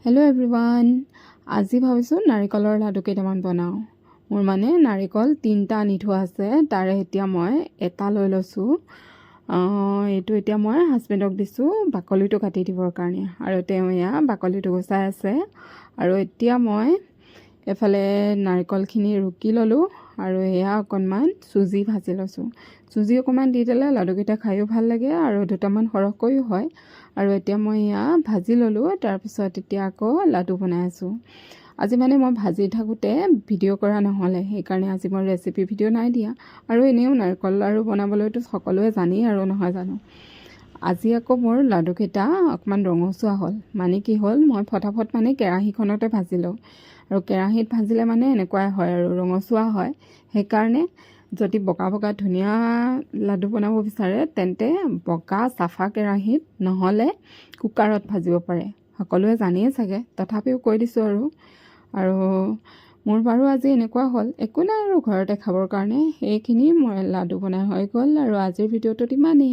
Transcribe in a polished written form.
Hello' everyone, আজি ভাবিছোঁ নাৰিকলৰ লাডু কেইটামান বনাওঁ। মোৰ মানে নাৰিকল 3টা আনি থোৱা আছে, তাৰে এতিয়া মই এটা লৈ লৈছোঁ। এইটো এতিয়া মই হাজবেণ্ডক দিছোঁ বাকলিটো কাটি দিবৰ কাৰণে, আৰু তেওঁ এয়া বাকলিটো গুচাই আছে। আৰু এতিয়া মই এফালে নাৰিকলখিনি ৰুকি ল'লোঁ, আৰু এয়া অকণমান চুজি ভাজি লৈছোঁ। চুজি অকণমান দি দিলে লাডুকেইটা খায়ো ভাল লাগে আৰু দুটামান সৰহকৈও হয়। আৰু এতিয়া মই এয়া ভাজি ল'লোঁ, তাৰপিছত এতিয়া আকৌ লাডু বনাই আছোঁ। আজি মানে মই ভাজি থাকোঁতে ভিডিঅ' কৰা নহ'লে, সেইকাৰণে আজি মই ৰেচিপি ভিডিঅ' নাই দিয়া। আৰু এনেও নাৰিকল লাড়ু বনাবলৈতো সকলোৱে জানেই আৰু, নহয় জানো। আজি আকৌ মোৰ লাডুকেইটা অকণমান ৰঙচুৱা হ'ল। মানে কি হ'ল, মই ফটাফট মানে কেৰাহীখনতে ভাজিলোঁ, আৰু কেৰাহীত ভাজিলে মানে এনেকুৱাই হয় আৰু ৰঙচুৱা হয়। সেইকাৰণে যদি বগা বগা ধুনীয়া লাডু বনাব বিচাৰে তেন্তে বগা চাফা কেৰাহীত নহ'লে কুকাৰত ভাজিব পাৰে। সকলোৱে জানেই চাগে, তথাপিও কৈ দিছোঁ আৰু মোৰ বাৰু আজি এনেকুৱা হ'ল, একো নাই আৰু ঘৰতে খাবৰ কাৰণে এইখিনি মই লাডু বনাই হৈ গ'ল। আৰু আজিৰ ভিডিঅ'টোত ইমানেই।